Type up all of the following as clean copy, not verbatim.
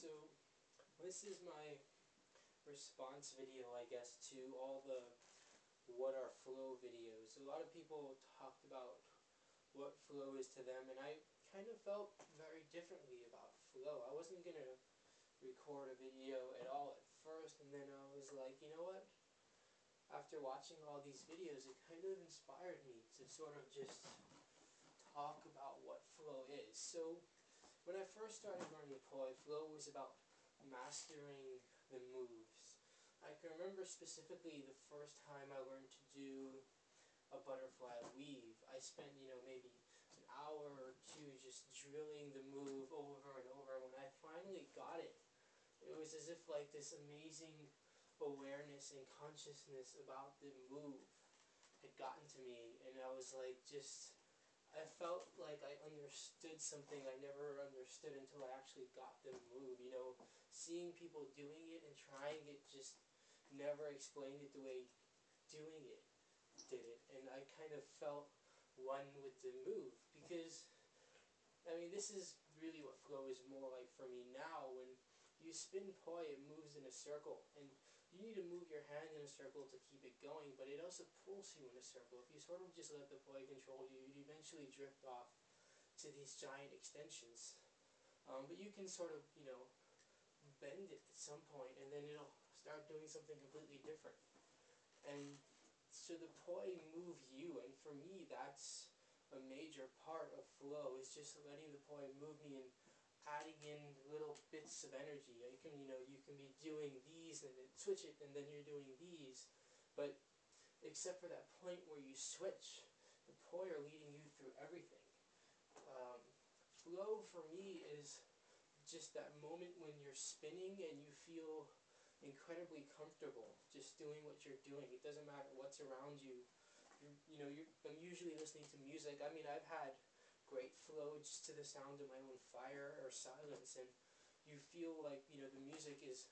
So this is my response video, I guess, to all the what are flow videos. A lot of people talked about what flow is to them, and I kind of felt very differently about flow. I wasn't going to record a video at all at first, and then I was like, you know what? After watching all these videos, it kind of inspired me to sort of just talk about what flow is. So when I first started learning flow was about mastering the moves. I can remember specifically the first time I learned to do a butterfly weave. I spent, maybe an hour or two just drilling the move over and over. When I finally got it, it was as if like this amazing awareness and consciousness about the move had gotten to me, and I was like I felt like I understood something I never understood until I actually got the move. Seeing people doing it and trying it just never explained it the way doing it did it. And I kind of felt one with the move, because, this is really what flow is more like for me now. When you spin poi, it moves in a circle, and you need to move your hand in a circle to keep it going, but it also pulls you in a circle. If you sort of just let the poi control you, you'd eventually drift off to these giant extensions. But you can sort of, bend it at some point, and then it'll start doing something completely different. And so the poi moves you, and for me, that's a major part of flow, is just letting the poi move me and adding in little bits of energy. You can be doing these and then switch it, and then you're doing these, but except for that point where you switch, the poi are leading you through everything. Flow for me is just that moment when you're spinning and you feel incredibly comfortable just doing what you're doing. It doesn't matter what's around you. I'm usually listening to music. I've had great flow just to the sound of my own fire or silence, and you feel like, the music is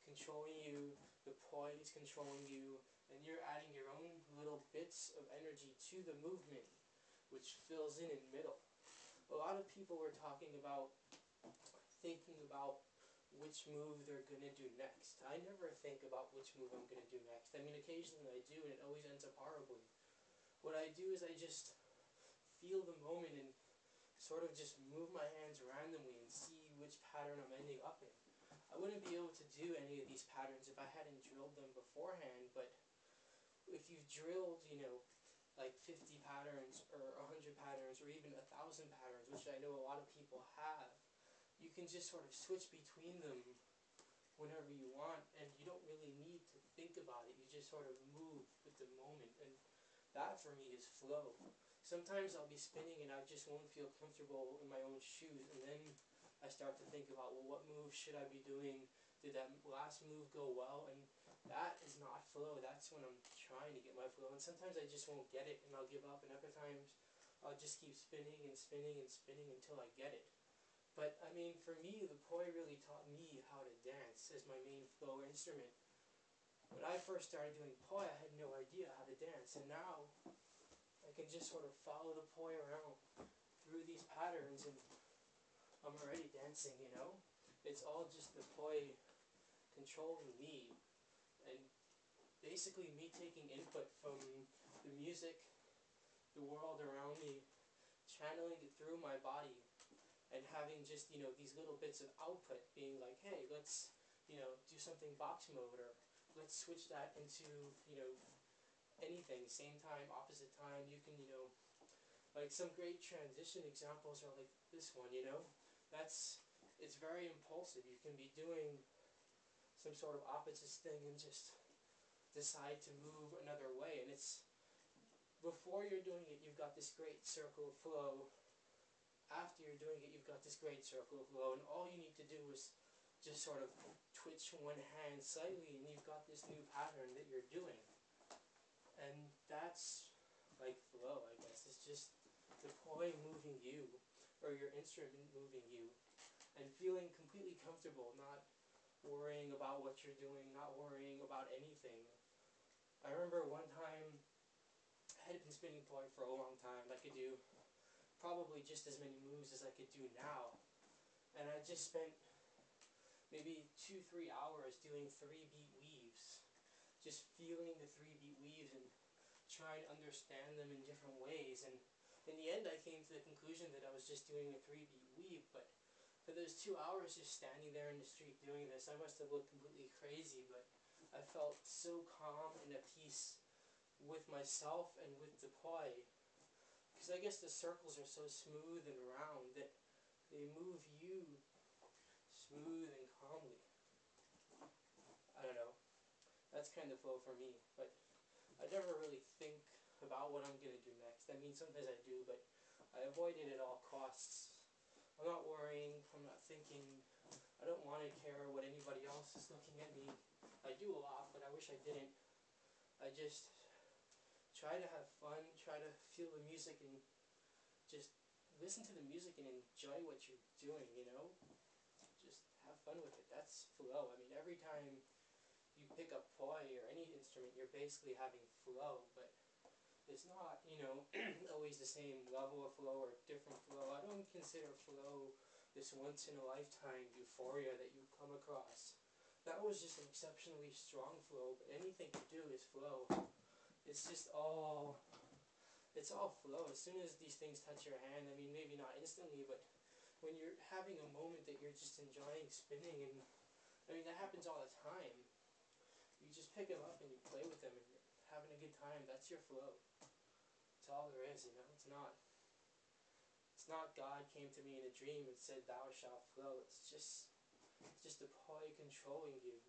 controlling you, the poi is controlling you, and you're adding your own little bits of energy to the movement, which fills in middle. A lot of people were talking about thinking about which move they're going to do next. I never think about which move I'm going to do next. Occasionally I do, and it always ends up horribly. What I do is I just feel the moment and sort of just move my hands randomly and see which pattern I'm ending up in. I wouldn't be able to do any of these patterns if I hadn't drilled them beforehand, but if you've drilled, like 50 patterns or 100 patterns or even 1,000 patterns, which I know a lot of people have, you can just sort of switch between them whenever you want, and you don't really need to think about it. You just sort of move with the moment, and that for me is flow. Sometimes I'll be spinning and I just won't feel comfortable in my own shoes, and then I start to think about, well, what move should I be doing? Did that last move go well? And that is not flow. That's when I'm trying to get my flow, and sometimes I just won't get it and I'll give up, and other times I'll just keep spinning and spinning and spinning until I get it. But for me, the poi really taught me how to dance as my main flow instrument. When I first started doing poi, I had no idea how to dance, and now I can just sort of follow the poi around through these patterns, and I'm already dancing, It's all just the poi controlling me, and basically me taking input from the music, the world around me, channeling it through my body, and having just, these little bits of output being like, hey, let's, do something box mode, or let's switch that into, anything, same time, opposite time. You can, like some great transition examples are like this one, it's very impulsive. You can be doing some sort of opposite thing and just decide to move another way, and it's, before you're doing it, you've got this great circle of flow. After you're doing it, you've got this great circle of flow, and all you need to do is just sort of twitch one hand slightly, and you've got this new pattern that you're doing. And that's like flow, I guess. It's just the poi moving you, or your instrument moving you, and feeling completely comfortable, not worrying about what you're doing, not worrying about anything. I remember one time, I had been spinning poi for a long time. I could do probably just as many moves as I could do now. And I just spent maybe 2-3 hours doing 3-beat weaves, just feeling the 3-beat weaves and trying to understand them in different ways. And in the end I came to the conclusion that I was just doing a 3-beat weave, but for those 2 hours just standing there in the street doing this, I must have looked completely crazy, but I felt so calm and at peace with myself and with the play. Because I guess the circles are so smooth and round that they move you smooth and calmly. I don't know. That's kind of flow for me. But I never really think about what I'm going to do next. I mean, sometimes I do, but I avoid it at all costs. I'm not worrying. I'm not thinking. I don't want to care what anybody else is looking at me. I do a lot, but I wish I didn't. I just try to have fun, try to feel the music and just listen to the music and enjoy what you're doing, you know? Just have fun with it. That's flow. I mean, every time you pick up poi or any instrument, you're basically having flow, but it's not, you know, always the same level of flow or different flow. I don't consider flow this once-in-a-lifetime euphoria that you come across. That was just an exceptionally strong flow, but anything to do is flow. It's just all, it's all flow. As soon as these things touch your hand, I mean, maybe not instantly, but when you're having a moment that you're just enjoying spinning, and I mean, that happens all the time. You just pick them up and you play with them and you're having a good time. That's your flow. That's all there is, you know. It's not God came to me in a dream and said, "Thou shalt flow." It's just the poi controlling you,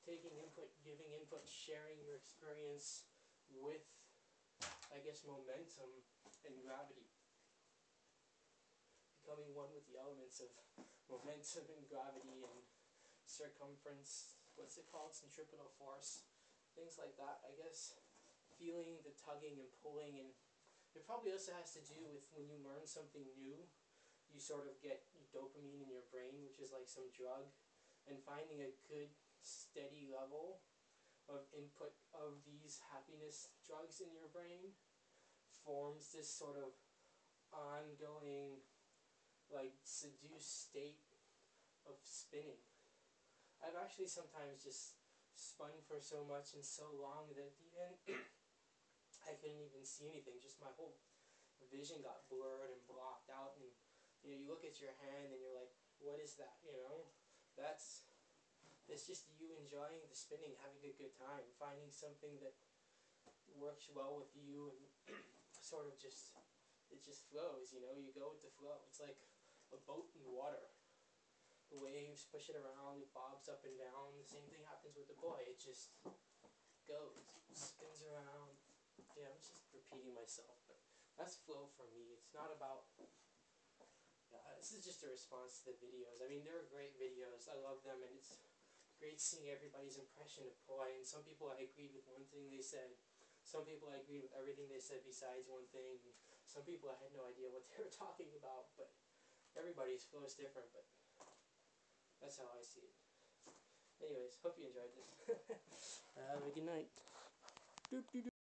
taking input, giving input, sharing your experience with, I guess, momentum and gravity. Becoming one with the elements of momentum and gravity and circumference. What's it called? Centripetal force. Things like that, I guess. Feeling the tugging and pulling, and it probably also has to do with when you learn something new, you sort of get dopamine in your brain, which is like some drug, and finding a good steady level of input of these happiness drugs in your brain forms this sort of ongoing, like, seduced state of spinning. I've actually sometimes just spun for so much and so long that at the end I couldn't even see anything. Just my whole vision got blurred and blocked out, and you know, you look at your hand and you're like, what is that, you know? It's just you enjoying the spinning, having a good time, finding something that works well with you, and sort of just, it just flows, you know? You go with the flow. It's like a boat in water. The waves push it around, it bobs up and down. The same thing happens with the poi. It just goes, spins around. Yeah, I'm just repeating myself, but that's flow for me. It's not about, this is just a response to the videos. I mean, they're great videos. I love them, and it's great seeing everybody's impression of poi. And some people I agreed with one thing they said. Some people I agreed with everything they said besides one thing. Some people I had no idea what they were talking about, but everybody's flow is different, but that's how I see it. Anyways, hope you enjoyed this. Have a good night. Doop, doop, doop.